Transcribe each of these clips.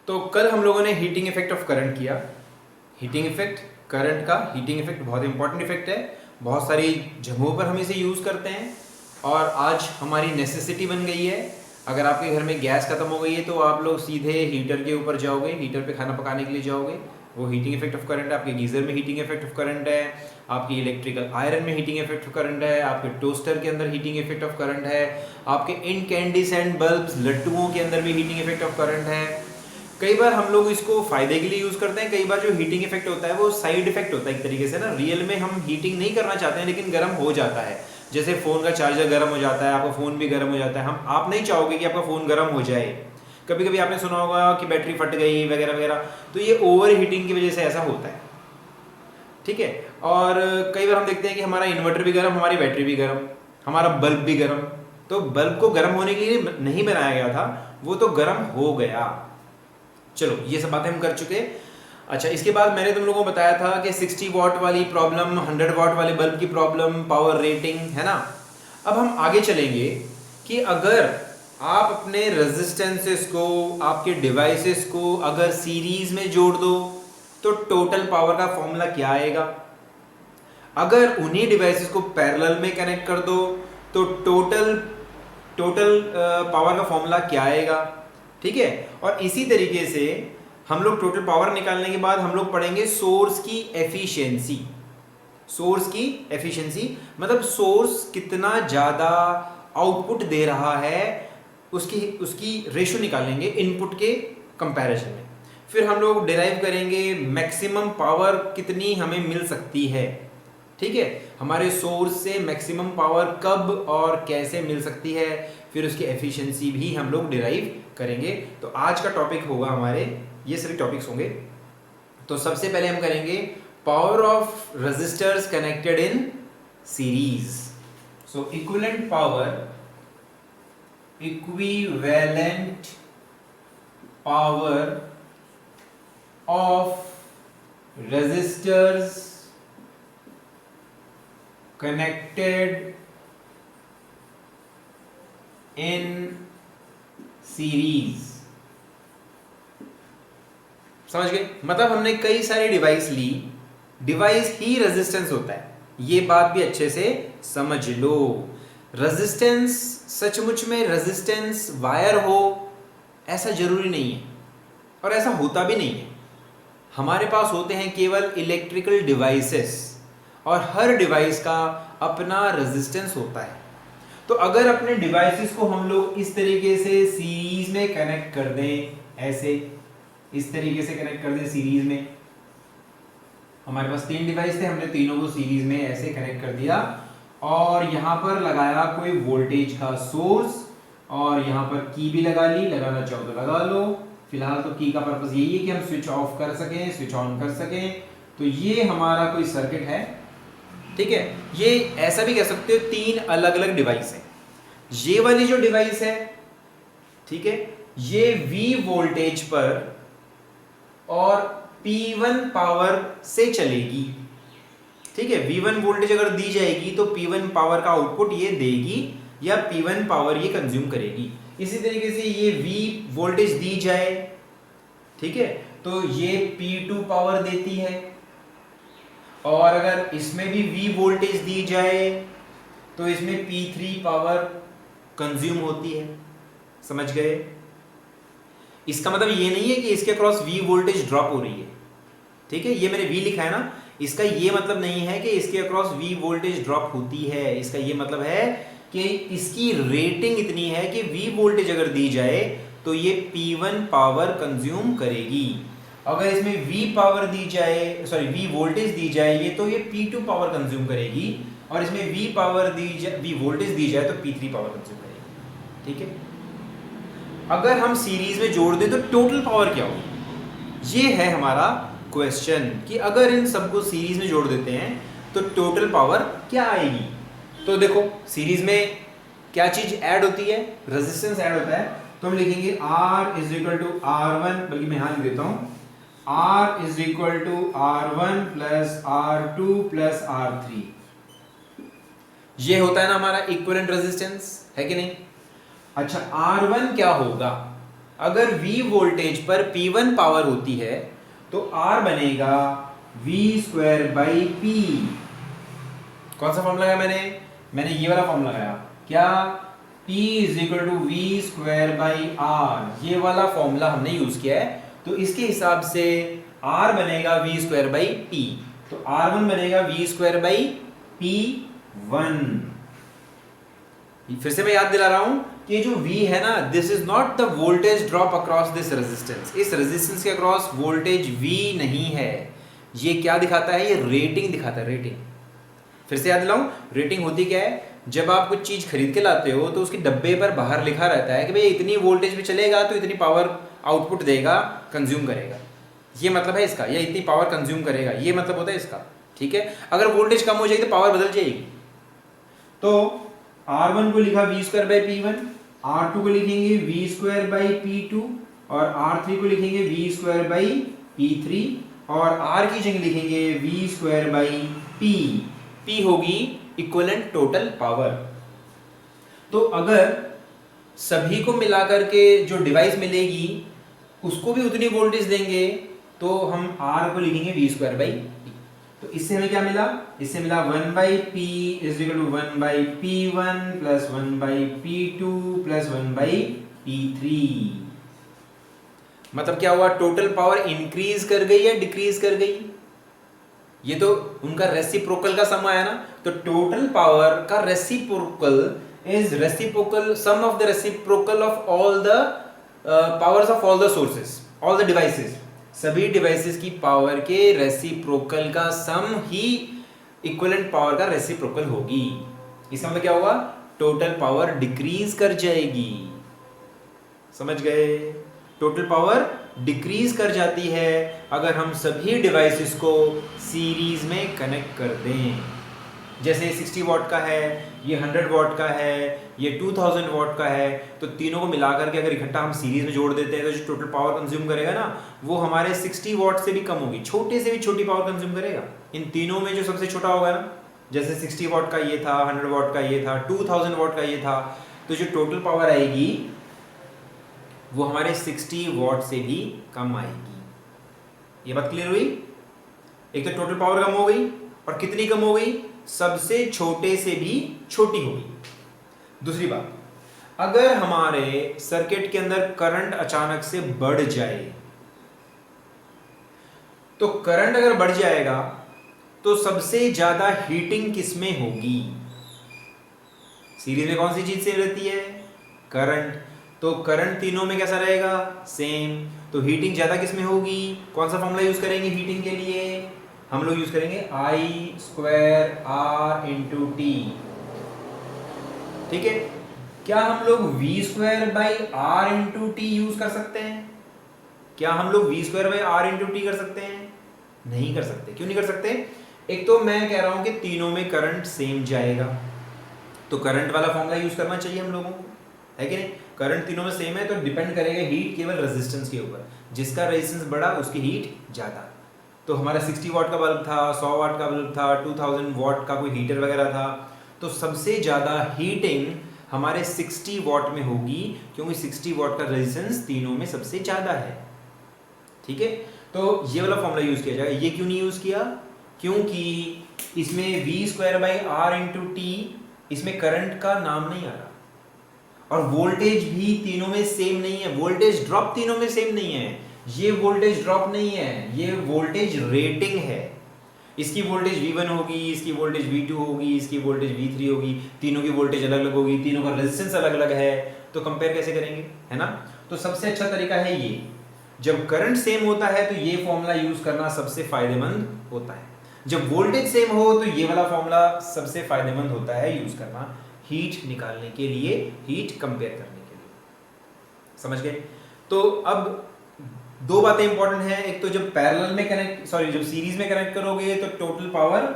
तो कल हम लोगों ने हीटिंग इफेक्ट ऑफ करंट किया। हीटिंग इफेक्ट, करंट का हीटिंग इफेक्ट बहुत इंपॉर्टेंट इफेक्ट है, बहुत सारी जगहों पर हम इसे यूज़ करते हैं और आज हमारी नेसेसिटी बन गई है। अगर आपके घर में गैस खत्म हो गई है तो आप लोग सीधे हीटर के ऊपर जाओगे, हीटर पे खाना पकाने के लिए जाओगे, वो हीटिंग इफेक्ट ऑफ करंट है। आपके गीज़र में हीटिंग इफेक्ट ऑफ करंट है, आपकी इलेक्ट्रिकल आयरन में हीटिंग इफेक्ट ऑफ करंट है, आपके टोस्टर के अंदर हीटिंग इफेक्ट ऑफ करंट है, आपके इनकैंडिसेंट बल्ब्स लट्टुओं के अंदर भी हीटिंग इफेक्ट ऑफ करंट है। कई बार हम लोग इसको फायदे के लिए यूज करते हैं, कई बार जो हीटिंग इफेक्ट होता है वो साइड इफेक्ट होता है एक तरीके से ना। रियल में हम हीटिंग नहीं करना चाहते हैं लेकिन गर्म हो जाता है। जैसे फोन का चार्जर गर्म हो जाता है, आपका फोन भी गर्म हो जाता है। आप नहीं चाहोगे कि आपका फोन गर्म हो जाए। कभी कभी आपने सुना होगा कि बैटरी फट गई वगैरह वगैरह, तो ये ओवर हीटिंग की वजह से ऐसा होता है, ठीक है। और कई बार हम देखते हैं कि हमारा इन्वर्टर भी गर्म, हमारी बैटरी भी गर्म, हमारा बल्ब भी गर्म। तो बल्ब को गर्म होने के लिए नहीं बनाया गया था, वो तो गर्म हो गया। चलो ये सब बातें हम कर चुके। अच्छा, इसके बाद मैंने तुम लोगों को बताया था कि 60 वॉट वाली प्रॉब्लम, 100 वॉट वाले बल्ब की प्रॉब्लम, पावर रेटिंग, है ना। अब हम आगे चलेंगे कि अगर आप अपने रेजिस्टेंसेस को, आपके डिवाइसेस को अगर सीरीज में जोड़ दो तो टोटल पावर का फॉर्मूला क्या आएगा। अगर उन्हीं डिवाइसेस को पैरेलल में कनेक्ट कर दो तो टोटल पावर का फॉर्मूला क्या आएगा, ठीक है। और इसी तरीके से हम लोग टोटल पावर निकालने के बाद हम लोग पढ़ेंगे सोर्स की एफिशिएंसी। सोर्स की एफिशिएंसी मतलब सोर्स कितना ज़्यादा आउटपुट दे रहा है, उसकी रेशो निकालेंगे इनपुट के कंपैरिजन में। फिर हम लोग डिराइव करेंगे मैक्सिमम पावर कितनी हमें मिल सकती है, ठीक है। हमारे सोर्स से मैक्सिमम पावर कब और कैसे मिल सकती है, फिर उसकी एफिशिएंसी भी हम लोग डिराइव करेंगे। तो आज का टॉपिक होगा हमारे, ये सभी टॉपिक्स होंगे। तो सबसे पहले हम करेंगे power of resistors connected in series. So equivalent power, equivalent power of resistors connected in series. समझ गए? मतलब हमने कई सारी डिवाइस ली, डिवाइस ही रेजिस्टेंस होता है, ये बात भी अच्छे से समझ लो। रेजिस्टेंस सचमुच में रेजिस्टेंस वायर हो ऐसा जरूरी नहीं है और ऐसा होता भी नहीं है। हमारे पास होते हैं केवल इलेक्ट्रिकल डिवाइसेस और हर डिवाइस का अपना रेजिस्टेंस होता है। तो अगर अपने डिवाइसेस को हम लोग इस तरीके से सीरीज में कनेक्ट कर दें, ऐसे इस तरीके से कनेक्ट कर दें सीरीज में, हमारे पास 3 डिवाइस थे, हमने तीनों को सीरीज में ऐसे कनेक्ट कर दिया और यहाँ पर लगाया कोई वोल्टेज का सोर्स और यहाँ पर की भी लगा ली, लगाना चाहो तो लगा लो। फिलहाल तो की का पर्पस यही है कि हम स्विच ऑफ कर सकें, स्विच ऑन कर सकें। तो ये हमारा कोई सर्किट है, ठीक है। ये ऐसा भी कह सकते हो 3 अलग अलग डिवाइस है। ये वाली जो डिवाइस है, ठीक है, ये V वोल्टेज पर और P1 पावर से चलेगी, ठीक है। V1 वोल्टेज अगर दी जाएगी तो P1 पावर का आउटपुट ये देगी या P1 पावर ये कंज्यूम करेगी। इसी तरीके से ये V वोल्टेज दी जाए, ठीक है, तो ये P2 पावर देती है। और अगर इसमें भी V वोल्टेज दी जाए तो इसमें P3 पावर कंज्यूम होती है। समझ गए? इसका मतलब ये नहीं है कि इसके क्रॉस V वोल्टेज ड्रॉप हो रही है, ठीक है। ये मैंने V लिखा है ना, इसका ये मतलब नहीं है कि इसके अक्रॉस V वोल्टेज ड्रॉप होती है। इसका ये मतलब है कि इसकी रेटिंग इतनी है कि V वोल्टेज अगर दी जाए तो ये P1 पावर कंज्यूम करेगी। अगर इसमें V पावर दी जाए, सॉरी V वोल्टेज दी जाए ये, तो ये P2 पावर कंज्यूम करेगी। और इसमें V पावर दी जाए, V वोल्टेज दी जाए तो P3 पावर कंज्यूम करेगी, ठीक है। अगर हम सीरीज में जोड़ दें तो टोटल पावर क्या होगी, ये है हमारा क्वेश्चन कि अगर इन सबको सीरीज में जोड़ देते हैं तो टोटल पावर क्या आएगी। तो देखो सीरीज में क्या चीज ऐड होती है, रेजिस्टेंस ऐड होता है। तो हम लिखेंगे R is equal to R1, बल्कि मैं यहां लिख देता हूं, R is equal to R1 plus R2 plus R3। ये होता है ना हमारा इक्विवेलेंट रेजिस्टेंस, है कि नहीं। अच्छा, R1 क्या होगा? अगर V वोल्टेज पर P1 पावर होती है तो R बनेगा V स्क्वायर बाई P। कौन सा फॉर्मूला लगाया मैंने ये वाला फॉर्मूला लगाया क्या, P is equal to V square by R, ये वाला फॉर्मूला हमने यूज किया है। तो इसके हिसाब से R बनेगा वी स्क्वायर बाई पी, तो R1 बनेगा वी स्क्वायर बाई P1। फिर से मैं याद दिला रहा हूं कि जो V है ना, this is not the voltage drop across this resistance, इस रेजिस्टेंस के अक्रॉस वोल्टेज V नहीं है। ये क्या दिखाता है, ये रेटिंग दिखाता है, रेटिंग। फिर से याद दिलाऊं, रेटिंग होती क्या है, जब आप कुछ चीज खरीद के लाते हो तो उसके डब्बे पर बाहर लिखा रहता है कि भाई इतनी वोल्टेज पे चलेगा तो इतनी पावर आउटपुट देगा, कंज्यूम करेगा, ये मतलब है इसका, या इतनी पावर कंज्यूम करेगा, ये मतलब होता है इसका। ठीक है, अगर वोल्टेज कम हो जाएगी तो पावर बदल जाएगी। तो R1 को लिखा we square by P1, R2 को लिखेंगे वी स्क्वायर बाई P2 और R3 को लिखेंगे वी स्क्वायर बाई P3 और R की जगह लिखेंगे V square by P। P होगी इक्विवेलेंट टोटल पावर। तो अगर सभी को मिलाकर के जो डिवाइस मिलेगी उसको भी उतनी वोल्टेज देंगे तो हम R को लिखेंगे वी स्क्वायर बाई पी। तो इससे हमें क्या मिला, इससे मिला 1 by P is equal to 1 by P1 plus 1 by P2 plus 1 by P3। मतलब क्या हुआ, टोटल पावर इंक्रीज कर गई या डिक्रीज कर गई, ये तो उनका रेसिप्रोकल का सम आया ना। तो टोटल पावर का reciprocal is reciprocal sum of the reciprocal of all the powers of all the sources, all the devices, सभी डिवाइसेस की पावर के रेसिप्रोकल का सम ही इक्विवेलेंट पावर का रेसिप्रोकल होगी। इसका मतलब क्या हुआ, टोटल पावर डिक्रीज कर जाएगी। समझ गए, टोटल पावर डिक्रीज कर जाती है अगर हम सभी डिवाइसेस को सीरीज में कनेक्ट कर दें। जैसे 60 वॉट का है, ये 100 वॉट का है, ये 2000 वॉट का है, तो तीनों को मिलाकर के अगर इकट्ठा हम सीरीज में जोड़ देते हैं तो जो टोटल पावर कंज्यूम करेगा ना, वो हमारे 60 वॉट से भी कम होगी, छोटे से भी छोटी पावर कंज्यूम करेगा। इन तीनों में जो सबसे छोटा होगा ना, जैसे 60 वॉट का ये था, 100 वॉट का ये था, 2000 वॉट का ये था, तो जो टोटल पावर आएगी वो हमारे 60 वॉट से भी कम आएगी। ये बात क्लियर हुई। एक तो टोटल पावर कम हो गई, और कितनी कम हो गई, सबसे छोटे से भी छोटी हो गई। दूसरी बात, अगर हमारे सर्किट के अंदर करंट अचानक से बढ़ जाए, तो करंट अगर बढ़ जाएगा तो सबसे ज्यादा हीटिंग किसमें होगी, सीरीज में कौन सी चीज से रहती है, करंट। तो करंट तीनों में कैसा रहेगा, सेम। तो हीटिंग ज्यादा किसमें होगी, कौन सा फॉर्मूला यूज करेंगे हीटिंग के लिए, हम लोग यूज करेंगे I square R into T. ठीक है, क्या हम लोग V square by R into T use कर सकते हैं, क्या हम लोग V square by R into T कर सकते हैं, नहीं कर सकते। क्यों नहीं कर सकते, एक तो मैं कह रहा हूं कि तीनों में करंट सेम जाएगा, तो करंट वाला फॉर्मूला यूज करना चाहिए हम लोगों को, है कि नहीं। करंट तीनों में सेम है तो डिपेंड करेगा हीट केवल रेजिस्टेंस के ऊपर, जिसका रेजिस्टेंस बढ़ा उसकी हीट ज्यादा। तो हमारा 60 वाट का बल्ब था, 100 वाट का बल्ब था, 2000 वाट का कोई हीटर वगैरह था, तो सबसे ज़्यादा हीटिंग हमारे 60 वाट में होगी, क्योंकि 60 वाट का रेजिस्टेंस तीनों में सबसे ज़्यादा है। ठीक है, तो ये वाला फॉर्मूला यूज़ किया जाएगा। ये क्यों नहीं यूज़ किया, क्योंकि इसमें V square by R into T, इसमें करंट का नाम नहीं आ रहा, और वोल्टेज भी तीनों में सेम नहीं है, वोल्टेज ड्रॉप तीनों में सेम नहीं है। ये वोल्टेज ड्रॉप नहीं है, ये वोल्टेज रेटिंग है। इसकी वोल्टेज V1 होगी, इसकी वोल्टेज V2 होगी, इसकी वोल्टेज V3 होगी, तीनों की वोल्टेज अलग अलग होगी, तीनों का रेजिस्टेंस अलग अलग है, तो कंपेयर कैसे करेंगे, है ना। तो सबसे अच्छा तरीका है ये, जब करंट सेम होता है तो ये फॉर्मूला यूज करना सबसे फायदेमंद होता है। जब वोल्टेज सेम हो तो ये वाला फॉर्मूला सबसे फायदेमंद होता है यूज करना, हीट निकालने के लिए, हीट कंपेयर करने के लिए। समझ गए। तो अब दो बातें इंपॉर्टेंट हैं, एक तो जब पैरेलल में कनेक्ट जब सीरीज में कनेक्ट करोगे तो टोटल पावर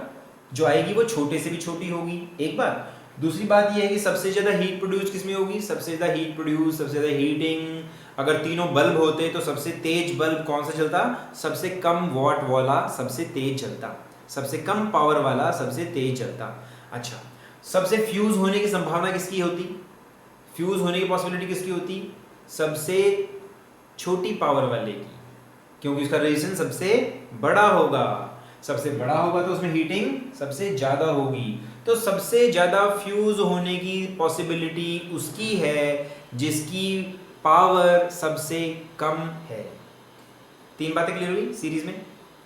जो आएगी वो छोटे से भी छोटी होगी, एक बात। दूसरी बात ये है कि सबसे ज्यादा हीट प्रोड्यूस किसमें होगी, सबसे ज्यादा हीट प्रोड्यूस, सबसे ज्यादा हीटिंग। अगर तीनों बल्ब होते तो सबसे तेज बल्ब कौन सा चलता, सबसे कम वॉट वाला सबसे तेज चलता, सबसे कम पावर वाला सबसे तेज चलता। अच्छा, सबसे फ्यूज होने की संभावना किसकी होती, फ्यूज होने की पॉसिबिलिटी किसकी होती, सबसे छोटी पावर वाले की, क्योंकि उसका रेजिस्टेंस सबसे बड़ा होगा। सबसे बड़ा होगा तो उसमें हीटिंग सबसे ज़्यादा होगी। तो सबसे ज़्यादा फ्यूज होने की पॉसिबिलिटी उसकी है जिसकी पावर सबसे कम है। 3 बातें क्लियर हुई सीरीज में।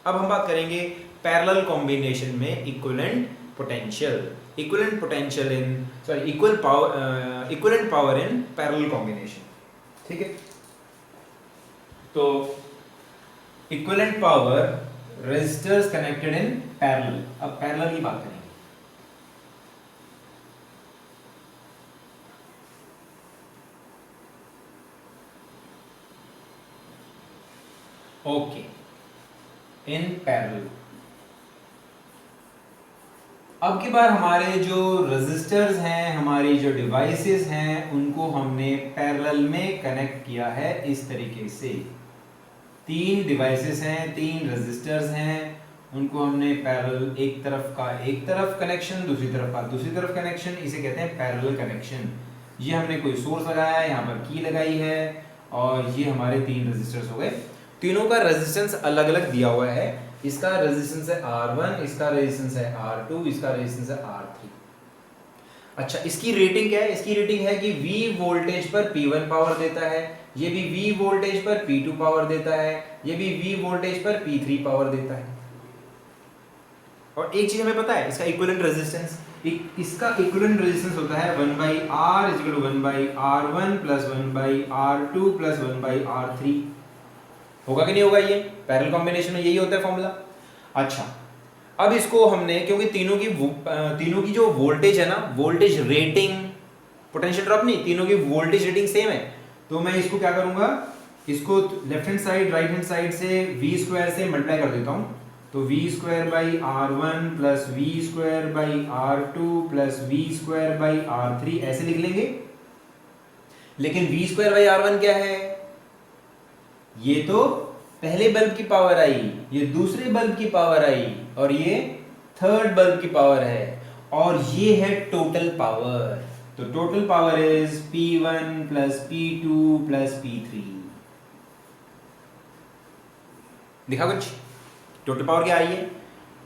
अब हम बात करेंगे पैरेलल कॉम्बिनेशन में equivalent potential. Equivalent potential in sorry equivalent power in parallel combination. ठीक है, तो equivalent power resistors connected in parallel. अब पैरेलल की बात करेंगे। Okay, in parallel. अब की बार हमारे जो रेजिस्टर्स हैं, हमारी जो डिवाइसेस हैं, उनको हमने पैरेलल में कनेक्ट किया है इस तरीके से। 3 डिवाइसेस हैं, 3 रेजिस्टर्स हैं, उनको हमने पैरेलल, एक तरफ कनेक्शन, दूसरी तरफ कनेक्शन, इसे कहते हैं पैरेलल कनेक्शन। ये हमने कोई सोर्स लगाया है, यहाँ पर की लगाई है, और ये हमारे 3 रेजिस्टर्स हो गए। तीनों का रेजिस्टेंस अलग अलग दिया हुआ है। इसका रेजिस्टेंस है R1, इसका रेजिस्टेंस है R2, इसका रेजिस्टेंस है R3। अच्छा, इसकी रेटिंग क्या है? इसकी रेटिंग है कि V वोल्टेज पर P1 पावर देता है, ये भी V वोल्टेज पर P2 पावर देता है, ये भी V वोल्टेज पर P3 पावर देता है। और एक चीज हमें पता है, इसका इक्विवेलेंट रेजिस्टेंस, इसका इक्विवेलेंट रेजिस्टेंस होता है 1/R = 1/R1 + 1/R2 + 1/R3। होगा कि नहीं होगा? ये पैरेलल कॉम्बिनेशन में यही होता है फॉर्मूला। अच्छा, अब इसको हमने, क्योंकि तीनों की जो वोल्टेज है ना, वोल्टेज रेटिंग, पोटेंशियल ड्रॉप नहीं, तीनों की वोल्टेज रेटिंग सेम है, तो मैं इसको क्या करूंगा, इसको left hand side right hand side से v² से मल्टीप्लाई कर देता हूं। तो v²/R1 + v²/R2 + v²/R3 ऐसे लिख लेंगे। लेकिन v²/R1 क्या है? ये तो पहले बल्ब की पावर आई, ये दूसरे बल्ब की पावर आई, और ये थर्ड बल्ब की पावर है, और ये है टोटल पावर। तो total power is P1 + P2 + P3। दिखा कुछ? टोटल पावर क्या आई है?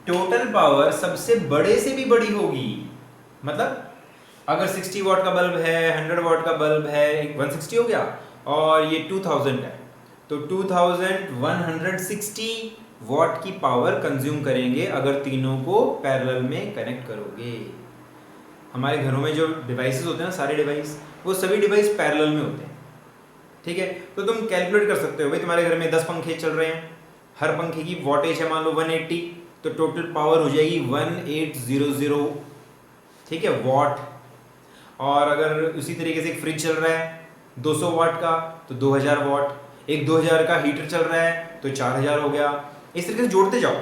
टोटल पावर सबसे बड़े से भी बड़ी होगी। मतलब अगर 60 वॉट का बल्ब है, 100 वॉट का बल्ब है, 160 हो गया, और ये 2000 है, तो 2160 वॉट की पावर कंज्यूम करेंगे अगर तीनों को पैरेलल में कनेक्ट करोगे। हमारे घरों में जो डिवाइसेस होते हैं, सारे डिवाइस, वो सभी डिवाइस पैरेलल में होते हैं। ठीक है, तो तुम कैलकुलेट कर सकते हो, भाई तुम्हारे घर में 10 पंखे चल रहे हैं, हर पंखे की वॉटेज है मान लो 180, तो टोटल पावर हो जाएगी 1800, ठीक है, वॉट। और अगर उसी तरीके से एक फ्रिज चल रहा है 200 वाट का, तो 2000 वॉट। एक 2000 का हीटर चल रहा है तो 4000 हो गया। इस तरीके से जोड़ते जाओ,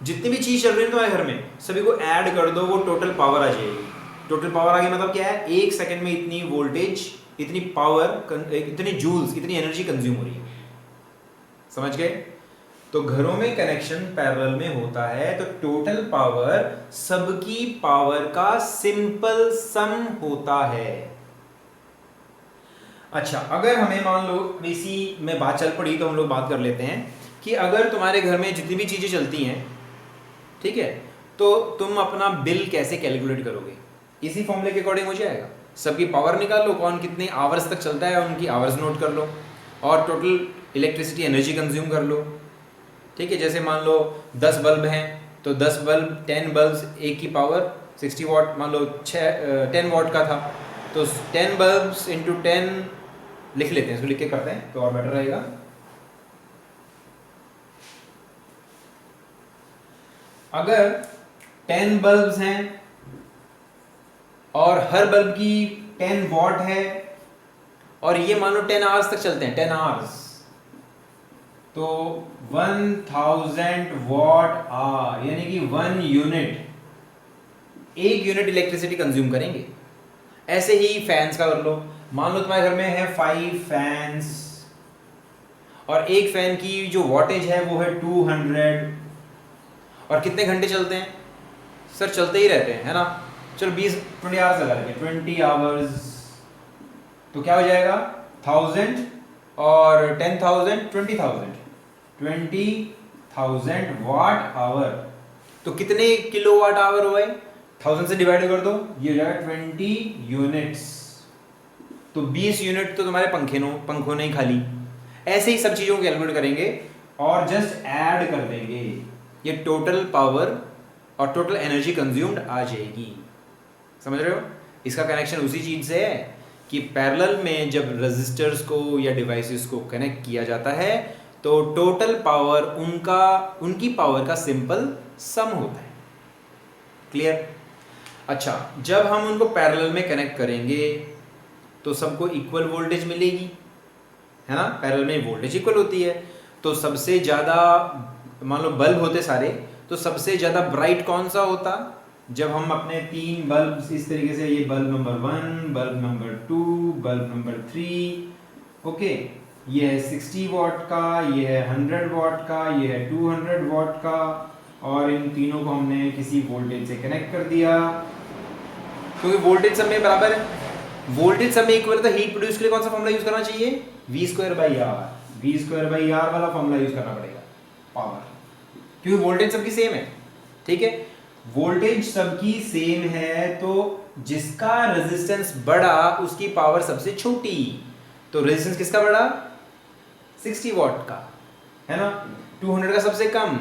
जितनी भी चीज चल रही है तुम्हारे घर में सभी को ऐड कर दो, वो टोटल पावर आ जाएगी। टोटल पावर आ गई मतलब क्या है? 1 सेकंड में इतनी वोल्टेज, इतनी पावर, इतनी जूल्स, इतनी एनर्जी कंज्यूम हो रही है। समझ गए? तो घरों में कनेक्शन पैरेलल में होता है तो टोटल पावर सबकी पावर का सिंपल सम होता है। अच्छा, अगर हमें मान लो इसी में बात चल पड़ी तो हम लोग बात कर लेते हैं कि अगर तुम्हारे घर में जितनी भी चीज़ें चलती हैं, ठीक है, तो तुम अपना बिल कैसे कैलकुलेट करोगे? इसी फॉर्मूले के अकॉर्डिंग हो जाएगा। सबकी पावर निकाल लो, कौन कितने आवर्स तक चलता है उनकी आवर्स नोट कर लो, और टोटल इलेक्ट्रिसिटी एनर्जी कंज्यूम कर लो। ठीक है, जैसे मान लो 10 बल्ब हैं तो 10 बल्ब 10 बल्ब, एक की पावर 60 वाट, मान लो 10 वाट का था, तो 10 बल्ब्स इंटू 10 लिख लेते हैं, इसको लिख के करते हैं तो और बेटर रहेगा। अगर 10 बल्ब्स हैं और हर बल्ब की 10 वॉट है, और ये मान लो 10 आवर्स तक चलते हैं, 10 आवर्स, तो 1000 वॉट आवर, यानी कि 1 यूनिट, 1 यूनिट इलेक्ट्रिसिटी कंज्यूम करेंगे। ऐसे ही फैंस का कर लो, मान लो तुम्हारे घर में है 5 फैंस, और एक फैन की जो वॉटेज है वो है 200, और कितने घंटे चलते हैं? सर चलते ही रहते हैं, है ना। चलो 20 आवर्स लगा लेंगे, 20 आवर्स, तो क्या हो जाएगा? 1000 और 10,000 20,000 वाट आवर, तो कितने किलो वाट आवर हुए? 1000 से डिवाइड कर दो, ये हो जाएगा 20 यूनिट्स। तो 20 यूनिट तो तुम्हारे पंखों ने ही खाली। ऐसे ही सब चीजों को कैलकुलेट करेंगे और जस्ट ऐड कर देंगे, ये टोटल पावर और टोटल एनर्जी कंज्यूम्ड आ जाएगी। समझ रहे हो? इसका कनेक्शन उसी चीज से है कि पैरेलल में जब रेजिस्टर्स को या डिवाइसेस को कनेक्ट किया जाता है तो टोटल पावर उनकी पावर का सिंपल सम होता है। क्लियर? अच्छा, जब हम उनको पैरेलल में कनेक्ट करेंगे तो सबको इक्वल वोल्टेज मिलेगी, है ना? पैरेलल में वोल्टेज इक्वल होती है, तो सबसे ज़्यादा, मान लो बल्ब होते सारे, तो सबसे ज़्यादा ब्राइट कौन सा होता? जब हम अपने 3 बल्ब इस तरीके से, ये bulb number 1, bulb number 2, bulb number 3, okay, ये है 60 वॉट का, ये है 100 वॉट का, ये है 200 वॉट का, और इन तीनों को हमने किसी वोल्टेज से कनेक्ट कर दिया, क्योंकि वोल्टेज सब में बराबर है। वोल्टेज सब में इक्वल है, हीट प्रोड्यूस के लिए कौन सा फॉर्मूला यूज करना चाहिए? V²/R। V²/R वाला फॉर्मूला यूज करना पड़ेगा, पावर, क्योंकि वोल्टेज सबकी सेम है। ठीक है, वोल्टेज सबकी सेम है तो जिसका रेजिस्टेंस बड़ा उसकी पावर सबसे छोटी। तो रेजिस्टेंस किसका बड़ा? 60 वॉट का, है ना? 200 का सबसे कम,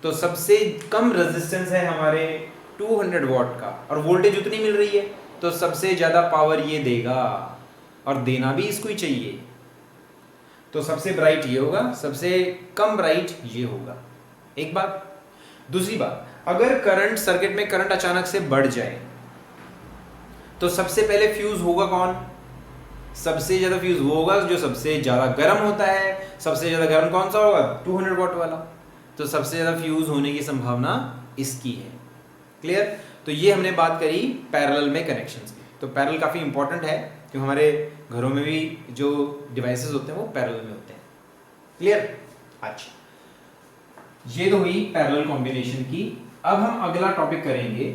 तो सबसे कम रेजिस्टेंस है हमारे 200 वॉट का, और वोल्टेज उतनी मिल रही है, तो सबसे ज्यादा पावर ये देगा, और देना भी इसको ही चाहिए। तो सबसे ब्राइट ये होगा, सबसे कम ब्राइट ये होगा। एक बात। दूसरी बात, अगर करंट सर्किट में करंट अचानक से बढ़ जाए तो सबसे पहले फ्यूज होगा कौन? सबसे ज्यादा फ्यूज वो होगा जो सबसे ज्यादा गर्म होता है। सबसे ज्यादा गर्म कौन सा होगा? 200 वॉट वाला। तो सबसे ज्यादा फ्यूज होने की संभावना इसकी है। क्लियर? तो ये हमने बात करी पैरेलल में कनेक्शंस की। तो पैरेलल काफी इंपॉर्टेंट है क्योंकि हमारे घरों में भी जो डिवाइसेस होते हैं वो पैरेलल में होते हैं। क्लियर? अच्छा, ये तो हुई पैरेलल कॉम्बिनेशन की। अब हम अगला टॉपिक करेंगे।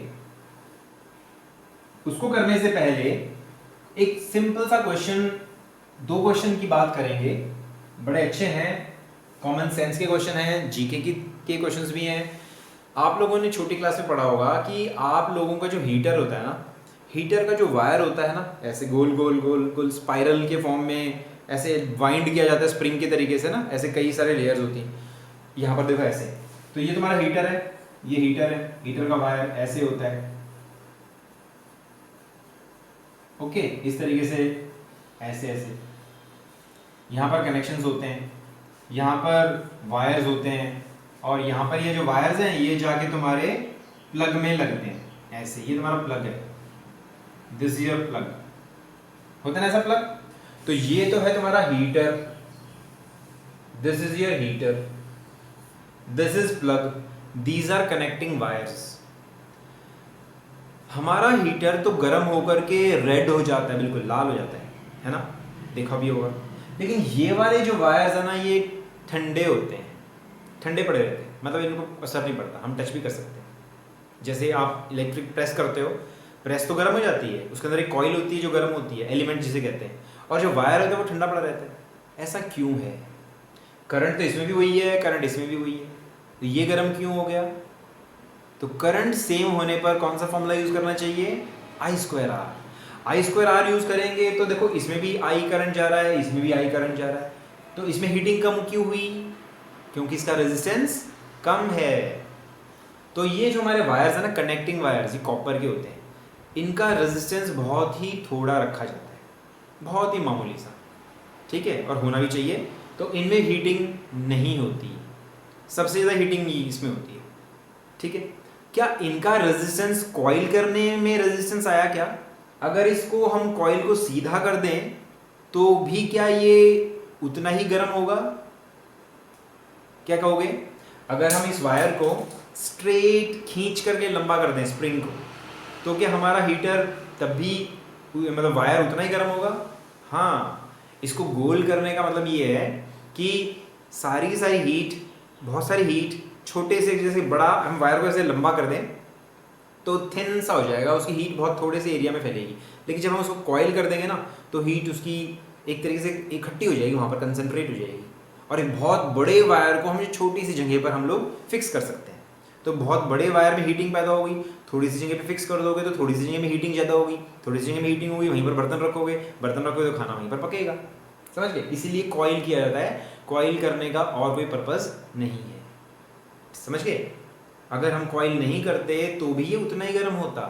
उसको करने से पहले एक सिंपल सा क्वेश्चन, 2 क्वेश्चन की बात करेंगे, बड़े अच्छे हैं, कॉमन सेंस के क्वेश्चन हैं, जीके के क्वेश्चंस भी हैं। आप लोगों ने छोटी क्लास में पढ़ा होगा कि आप लोगों का जो हीटर होता है ना, हीटर का जो वायर होता है ना, ऐसे गोल गोल गोल गोल स्पाइरल के फॉर्म में ऐसे वाइंड किया जाता है स्प्रिंग के तरीके से ना, ऐसे कई सारे लेयर्स होती हैं। यहाँ पर देखो ऐसे, तो ये तुम्हारा हीटर है, ये हीटर है, हीटर का वायर ऐसे होता है, ओके, इस तरीके से ऐसे ऐसे। यहाँ पर कनेक्शंस होते हैं, यहाँ पर वायर्स होते हैं, और यहाँ पर ये जो वायर्स हैं ये जाके तुम्हारे प्लग में लगते हैं ऐसे। ये तुम्हारा प्लग है, दिस इज योर प्लग, होता है ना ऐसा प्लग। तो ये तो है तुम्हारा heater, this is your heater, this is plug, these are connecting wires. हमारा हीटर तो गर्म होकर के रेड हो जाता है, बिल्कुल लाल हो जाता है ना, देखा भी होगा। लेकिन ये वाले जो वायर्स है ना, ये ठंडे होते हैं, ठंडे पड़े रहते हैं, मतलब इनको असर नहीं पड़ता, हम टच भी कर सकते हैं। जैसे आप इलेक्ट्रिक प्रेस करते हो, प्रेस तो गर्म हो जाती है, उसके अंदर एक कॉइल होती है जो गर्म होती है, एलिमेंट जिसे कहते हैं, और जो वायर होता है वो ठंडा पड़ा रहता है। ऐसा क्यों है? करंट तो इसमें भी वही है, करंट इसमें भी वही है, तो ये गर्म क्यों हो गया? तो करंट सेम होने पर कौन सा फॉर्मूला यूज करना चाहिए? I²R। I²R यूज करेंगे तो देखो इसमें भी I करंट जा रहा है, इसमें भी I करंट जा रहा है, तो इसमें हीटिंग कम क्यों हुई? क्योंकि इसका रेजिस्टेंस कम है। तो ये जो हमारे वायर्स है ना, कनेक्टिंग वायर्स, ये कॉपर के होते हैं, इनका रेजिस्टेंस बहुत ही थोड़ा रखा जाता है, बहुत ही मामूली सा, ठीक है, और होना भी चाहिए। तो इनमें हीटिंग नहीं होती, सबसे ज़्यादा हीटिंग इसमें होती है, ठीक है। क्या इनका रेजिस्टेंस कॉइल करने में रेजिस्टेंस आया क्या? अगर इसको हम कॉइल को सीधा कर दें तो भी क्या ये उतना ही गर्म होगा? क्या कहोगे? अगर हम इस वायर को स्ट्रेट खींच करके लंबा कर दें स्प्रिंग को, तो क्या हमारा हीटर तब भी, मतलब वायर उतना ही गर्म होगा? हाँ, इसको गोल करने का मतलब ये है कि सारी की सारी हीट, बहुत सारी हीट छोटे से, जैसे बड़ा हम वायर को ऐसे लंबा कर दें तो थिन सा हो जाएगा, उसकी हीट बहुत थोड़े से एरिया में फैलेगी। लेकिन जब हम उसको कॉइल कर देंगे ना, तो हीट उसकी एक तरीके से इकट्ठी हो जाएगी, वहाँ पर कंसंट्रेट हो जाएगी, और एक बहुत बड़े वायर को हम छोटी सी जगह पर हम लोग फिक्स कर सकते हैं। तो बहुत बड़े वायर में हीटिंग पैदा होगी, थोड़ी सी जगह पे फिक्स कर दोगे तो थोड़ी सी जगह में हीटिंग ज़्यादा होगी, थोड़ी सी जगह में हीटिंग होगी, वहीं पर बर्तन रखोगे तो खाना वहीं पर पकेगा। समझ गए? इसीलिए कॉइल किया जाता है। कॉइल करने का और कोई पर्पज़ नहीं है। समझ गए? अगर हम कॉइल नहीं करते तो भी ये उतना ही गर्म होता,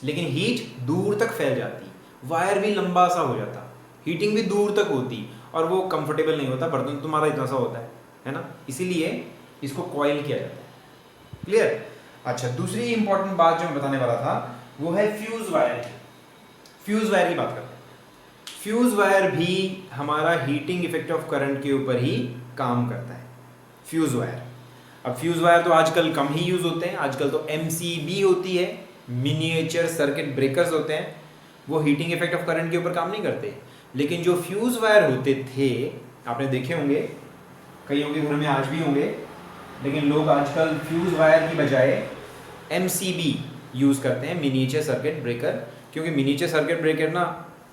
लेकिन हीट दूर तक फैल जाती, वायर भी लंबा सा हो जाता, हीटिंग भी दूर तक होती, और वो कंफर्टेबल नहीं होता, बर्तन तुम्हारा इतना सा होता है ना? इसीलिए इसको कॉइल किया जाता है। क्लियर? अच्छा, दूसरी इंपॉर्टेंट बात जो मैं बताने वाला था वो है फ्यूज वायर। फ्यूज वायर की बात करते हैं। फ्यूज वायर भी हमारा हीटिंग इफेक्ट ऑफ करंट के ऊपर ही काम करता है। फ्यूज वायर, अब फ्यूज वायर तो आजकल कम ही यूज होते हैं, आजकल तो MCB होती है, मिनिएचर सर्किट ब्रेकर्स होते हैं, वो हीटिंग इफेक्ट ऑफ करंट के ऊपर काम नहीं करते। लेकिन जो फ्यूज वायर होते थे, आपने देखे होंगे, कईयों के घर में आज भी होंगे, लेकिन लोग आजकल फ्यूज वायर की बजाय MCB यूज़ करते हैं, मिनिएचर सर्किट ब्रेकर, क्योंकि मिनिएचर सर्किट ब्रेकर ना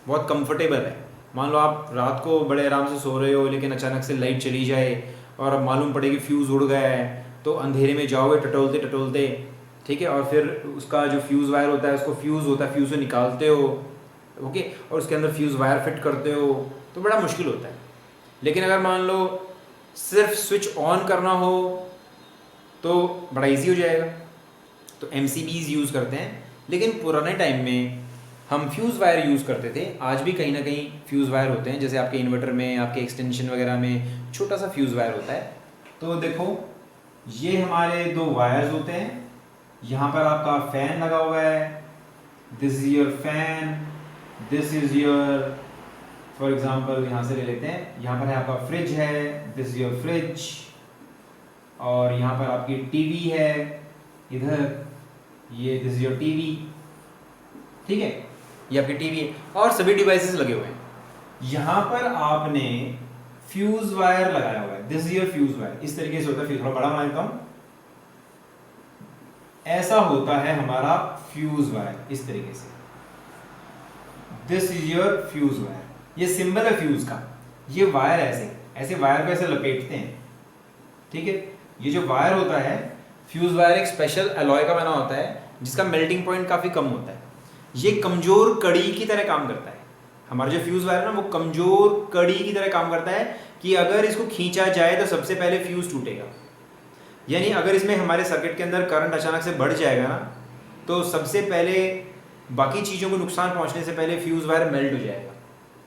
बहुत कंफर्टेबल है। मान लो आप रात को बड़े आराम से सो रहे हो, लेकिन अचानक से लाइट चली जाए और अब मालूम पड़े कि फ्यूज़ उड़ गया है, तो अंधेरे में जाओगे टटोलते टटोलते, ठीक है, और फिर उसका जो फ्यूज़ वायर होता है, उसको फ्यूज़ से निकालते हो, ओके, और उसके अंदर फ्यूज़ वायर फिट करते हो, तो बड़ा मुश्किल होता है। लेकिन अगर मान लो सिर्फ स्विच ऑन करना हो तो बड़ा इजी हो जाएगा, तो MCBs यूज़ करते हैं। लेकिन पुराने टाइम में हम फ्यूज़ वायर यूज़ करते थे, आज भी कहीं ना कहीं फ्यूज़ वायर होते हैं, जैसे आपके इन्वर्टर में, आपके एक्सटेंशन वगैरह में छोटा सा फ्यूज़ वायर होता है। तो देखो, ये हमारे दो वायर्स होते हैं, यहाँ पर आपका फ़ैन लगा हुआ है, this is your fan, this is your, for example यहाँ से ले लेते हैं, यहाँ पर है आपका फ्रिज है, दिस इज़ योर फ्रिज, और यहाँ पर आपकी टीवी है, इधर ये दिस इज योर टीवी, ठीक है, ये आपकी टीवी है, और सभी डिवाइसेस लगे हुए हैं। यहाँ पर आपने फ्यूज वायर लगाया हुआ है, this is your fuse wire, इस तरीके से होता है। फिर थोड़ा बड़ा बना देता हूँ, ऐसा होता है हमारा फ्यूज वायर, इस तरीके से, this is your fuse wire, ये सिंबल है फ्यूज का। ये वायर ऐसे ऐसे वायर को ऐसे लपेटते हैं, ठीक है। ये जो वायर होता है, फ्यूज वायर एक स्पेशल अलॉय का बना होता है, जिसका मेल्टिंग पॉइंट काफ़ी कम होता है। ये कमज़ोर कड़ी की तरह काम करता है। हमारा जो फ्यूज़ वायर है ना, वो कमज़ोर कड़ी की तरह काम करता है कि अगर इसको खींचा जाए तो सबसे पहले फ्यूज़ टूटेगा। यानी अगर इसमें हमारे सर्किट के अंदर करंट अचानक से बढ़ जाएगा ना, तो सबसे पहले बाकी चीज़ों को नुकसान पहुंचने से पहले फ्यूज़ वायर मेल्ट हो जाएगा।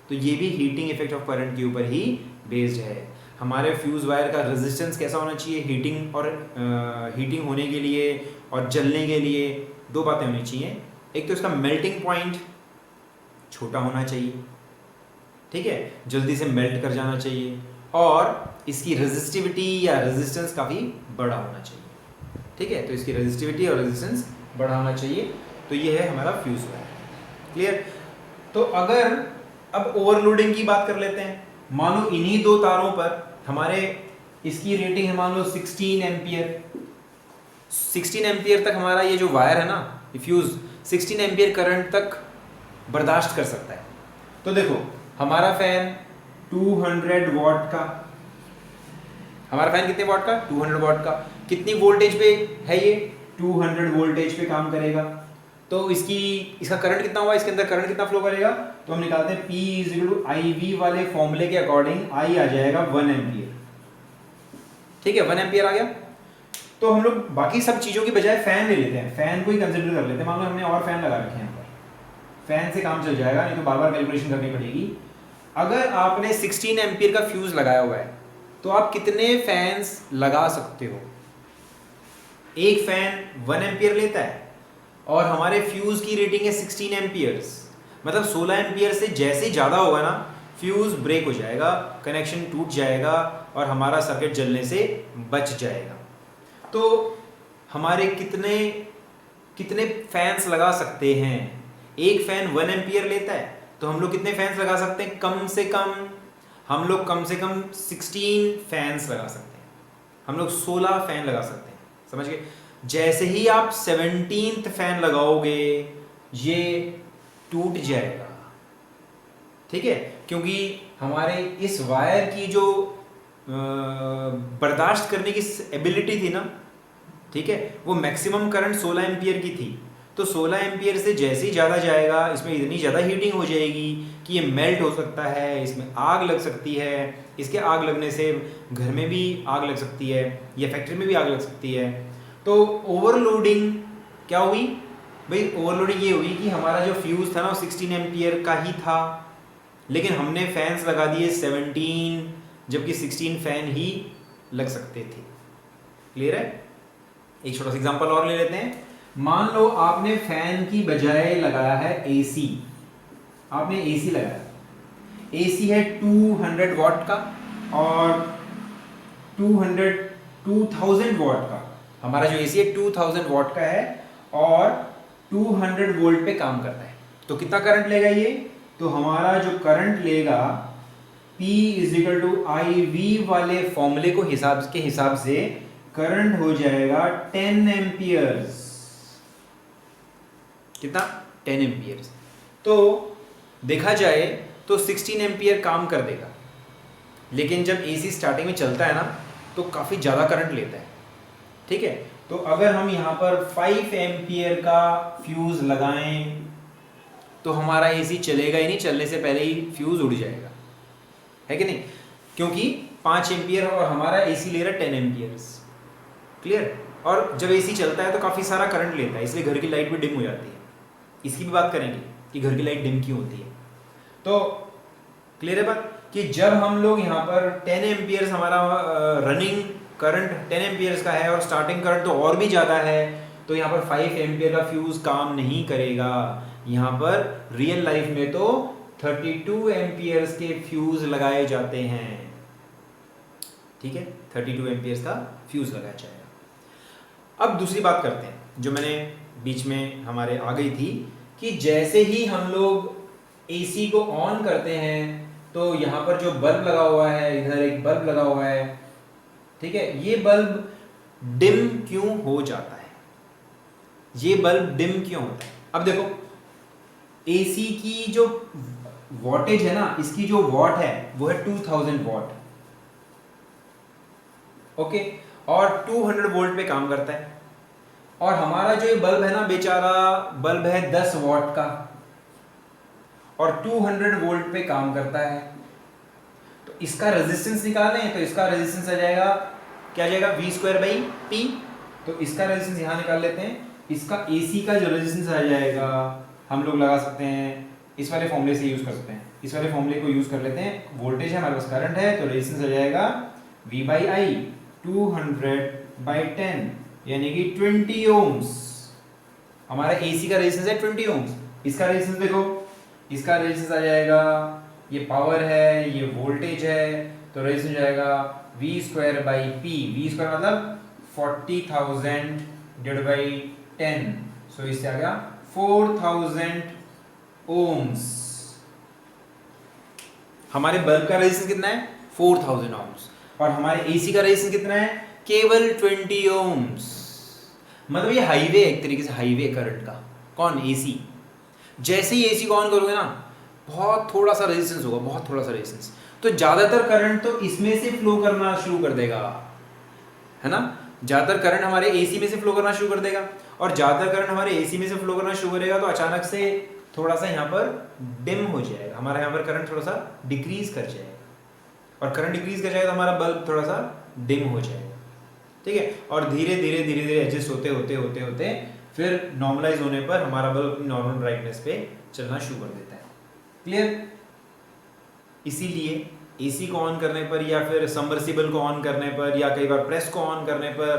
तो ये भी हीटिंग इफेक्ट ऑफ करंट के ऊपर ही बेस्ड है। हमारे फ्यूज़ वायर का रेजिस्टेंस कैसा होना चाहिए, हीटिंग होने के लिए और जलने के लिए दो बातें होनी चाहिए। एक तो इसका मेल्टिंग पॉइंट छोटा होना चाहिए, ठीक है, जल्दी से मेल्ट कर जाना चाहिए, और इसकी रेजिस्टिविटी या रेजिस्टेंस काफ़ी बड़ा होना चाहिए, ठीक है। तो इसकी रेजिस्टिविटी और रेजिस्टेंस बड़ा होना चाहिए। तो ये है हमारा फ्यूज़ वायर। क्लियर? तो अगर अब ओवरलोडिंग की बात कर लेते हैं। मान लो इन्हीं दो तारों पर हमारे इसकी रेटिंग है मान लो 16 एम्पियर। 16 एम्पियर तक हमारा ये जो वायर है ना, ये फ्यूज़ 16 एम्पियर करंट तक बर्दाश्त कर सकता है। तो देखो, हमारा फैन 200 वॉट का, हमारा फैन कितने वॉट का, 200 वॉट का, कितनी वोल्टेज पे है ये, 200 वोल्टेज पे काम करेगा। तो इसका करंट कितना हुआ, इसके अंदर करंट कितना फ्लो करेगा, तो हम निकालते हैं P = IV वाले फॉर्मूले के अकॉर्डिंग I आ जाएगा 1 एम्पियर, ठीक है, 1 एम्पियर आ गया। तो हम लोग बाकी सब चीज़ों की बजाय फैन ले लेते हैं, फैन को ही कंसिडर कर लेते हैं। मान लो हमने और फैन लगा रखे हैं यहाँ पर, फैन से काम चल जाएगा, नहीं तो बार बार कैलकुलेशन करनी पड़ेगी। अगर आपने 16 एम्पियर का फ्यूज़ लगाया हुआ है, तो आप कितने फैंस लगा सकते हो। एक फैन 1 एम्पियर लेता है और हमारे फ्यूज़ की रेटिंग है 16 एम्पियर्स, मतलब 16 एम्पियर से जैसे ज़्यादा होगा ना, फ्यूज़ ब्रेक हो जाएगा, कनेक्शन टूट जाएगा और हमारा सर्किट जलने से बच जाएगा। तो हमारे कितने फैंस लगा सकते हैं। एक फैन 1 एम्पियर लेता है, तो हम लोग कितने फैंस लगा सकते हैं, कम से कम 16 फैंस लगा सकते हैं। हम लोग 16 फैन लगा सकते हैं, समझ गए। जैसे ही आप 17th फैन लगाओगे, ये टूट जाएगा, ठीक है, क्योंकि हमारे इस वायर की जो बर्दाश्त करने की एबिलिटी थी ना, ठीक है, वो मैक्सिमम करंट 16 एम्पियर की थी। तो 16 एम्पियर से जैसे ही ज़्यादा जाएगा इसमें इतनी ज़्यादा हीटिंग हो जाएगी कि ये मेल्ट हो सकता है, इसमें आग लग सकती है। इसके आग लगने से घर में भी आग लग सकती है या फैक्ट्री में भी आग लग सकती है। तो ओवरलोडिंग क्या हुई भाई? ओवरलोडिंग ये हुई कि हमारा जो फ्यूज़ था ना वो 16 एम्पियर का ही था, लेकिन हमने फैंस लगा दिए 17, जबकि 16 फैन ही लग सकते थे। क्लियर है? एक छोटा सा एग्जांपल और ले लेते हैं। मान लो आपने फैन की बजाय लगाया है एसी। आपने एसी लगाया, एसी है 200 वॉट का और 2000 वॉट का। हमारा जो एसी है 2000 वॉट का है और 200 वोल्ट पे काम करता है। तो कितना करंट लेगा ये? तो हमारा जो करंट लेगा P equal to I V वाले फॉर्मूले को हिसाब से करंट हो जाएगा 10 एम्पियर्स। कितना? 10 एम्पियर्स। तो देखा जाए तो 16 एम्पियर काम कर देगा, लेकिन जब एसी स्टार्टिंग में चलता है ना तो काफ़ी ज़्यादा करंट लेता है। ठीक है, तो अगर हम यहाँ पर 5 एम्पियर का फ्यूज़ लगाएं तो हमारा एसी चलेगा ही नहीं, चलने से पहले ही फ्यूज़ उड़ जाएगा, है कि नहीं? क्योंकि 5 एम्पियर और हमारा एसी ले रहा है 10 एम्पियर्स। क्लियर? और जब एसी चलता है तो काफ़ी सारा करंट लेता है, इसलिए घर की लाइट भी डिम हो जाती है। इसकी भी बात करेंगे कि घर की लाइट डिम क्यों होती है। तो क्लियर है बात कि जब हम लोग यहाँ पर 10 एम्पियर्स हमारा रनिंग करंट 10 एम्पियर्स का है और स्टार्टिंग करंट तो और भी ज़्यादा है, तो यहाँ पर 5 एम्पियर का फ्यूज़ काम नहीं करेगा। यहाँ पर रियल लाइफ में तो 32 एम्पियर्स के फ्यूज़ लगाए जाते हैं। ठीक है, 32 एम्पियर्स का फ्यूज़ लगाया जाएगा। अब दूसरी बात करते हैं जो मैंने बीच में हमारे आ गई थी कि जैसे ही हम लोग एसी को ऑन करते हैं तो यहाँ पर जो बल्ब लगा हुआ है, इधर एक बल्ब लगा हुआ है, ठीक है, ये बल्ब डिम क्यों हो जाता है? ये बल्ब डिम क्यों होता है? अब देखो, एसी की जो वॉटेज है ना, इसकी जो वॉट है वो है 2000 वॉट, ओके, और 200 वोल्ट पे काम करता है। और हमारा जो ये बल्ब है ना, बेचारा बल्ब है 10 वॉट का और 200 वोल्ट पे काम करता है। तो इसका रेजिस्टेंस निकालें तो इसका रेजिस्टेंस आ जाएगा, क्या आ जाएगा? V square by P। तो इसका रेजिस्टेंस यहाँ निकाल लेते हैं। इसका AC का जो रेजिस्टेंस आ जाएगा हम लोग लगा सकते हैं, इस वाले फॉर्मूले से यूज कर सकते हैं। इस वाले फॉर्मूले को यूज कर लेते हैं। वोल्टेज है हमारे पास, करंट है, तो रेजिस्टेंस आ जाएगा V बाई आई 200 बाई 10 यानी कि 20 ओम्स। हमारा AC का रेजिस्टेंस है 20 ओम्स। इसका रेजिस्टेंस देखो, इसका रेजिस्टेंस आ जाएगा, ये पावर है, ये वोल्टेज है, तो रेजिस्टेंस जाएगा V square by P। V square मतलब 40,000 डिवाइडेड बाई 10, सो इससे आ गया 4000 ओम्स। हमारे बल्ब का रेजिस्टेंस कितना है? 4000 ओम्स। और हमारे एसी का रेजिस्टेंस कितना है? केवल 20 ओम्स। मतलब ये हाईवे है, एक तरीके से हाईवे करंट का। कौन? एसी। जैसे ही एसी को ऑन करोगे ना, बहुत थोड़ा सा रेजिस्टेंस होगा, बहुत थोड़ा सा रेजिस्टेंस, तो ज्यादातर करंट तो इसमें से फ्लो करना शुरू कर देगा, है ना? ज्यादातर करंट हमारे एसी में से फ्लो करना शुरू कर देगा, और ज्यादातर करंट हमारे एसी में से फ्लो करना शुरू करेगा तो अचानक से थोड़ा सा यहाँ पर डिम हो जाएगा, हमारा यहाँ पर करंट थोड़ा सा डिक्रीज कर जाएगा, और करंट डिक्रीज कर जाएगा तो हमारा बल्ब थोड़ा सा डिम हो जाएगा। ठीक है, और धीरे धीरे धीरे धीरे एडजस्ट होते होते होते होते फिर नॉर्मलाइज होने पर हमारा बल्ब अपनी नॉर्मल ब्राइटनेस पे चलना शुरू कर देता है। क्लियर? इसीलिए एसी को ऑन करने पर या फिर सबमर्सिबल को ऑन करने पर या कई बार प्रेस को ऑन करने पर,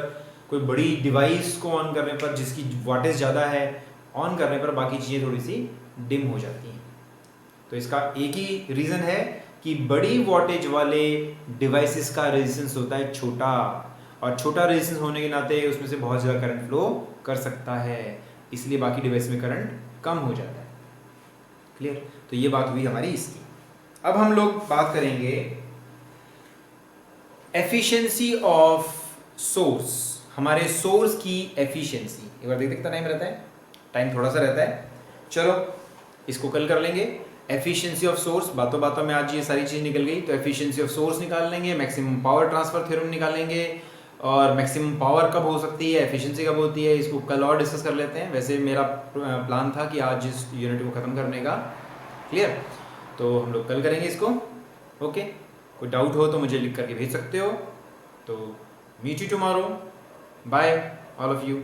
कोई बड़ी डिवाइस को ऑन करने पर जिसकी वॉटेज ज़्यादा है, ऑन करने पर बाकी चीज़ें थोड़ी सी डिम हो जाती हैं। तो इसका एक ही रीज़न है कि बड़ी वॉटेज वाले डिवाइसेस का रेजिस्टेंस होता है छोटा, और छोटा रेजिस्टेंस होने के नाते उसमें से बहुत ज़्यादा करंट फ्लो कर सकता है, इसलिए बाकी डिवाइस में करंट कम हो जाता है। क्लियर? तो ये बात हुई हमारी इसकी। अब हम लोग बात करेंगे एफिशिएंसी ऑफ सोर्स, हमारे सोर्स की एफिशिएंसी। एक बार देख, कितना टाइम रहता है? टाइम थोड़ा सा रहता है, चलो इसको कल कर लेंगे। एफिशिएंसी ऑफ सोर्स, बातों बातों में आज ये सारी चीज़ निकल गई, तो एफिशिएंसी ऑफ सोर्स निकाल लेंगे, मैक्सिमम पावर ट्रांसफर थ्योरम निकालेंगे, और मैक्सिमम पावर कब हो सकती है, एफिशिएंसी कब होती है, इसको कल और डिस्कस कर लेते हैं। वैसे मेरा प्लान था कि आज इस यूनिट को ख़त्म करने का। क्लियर? तो हम लोग कल करेंगे इसको। ओके, कोई डाउट हो तो मुझे लिख करके भेज सकते हो। तो meet you tomorrow, bye all of you.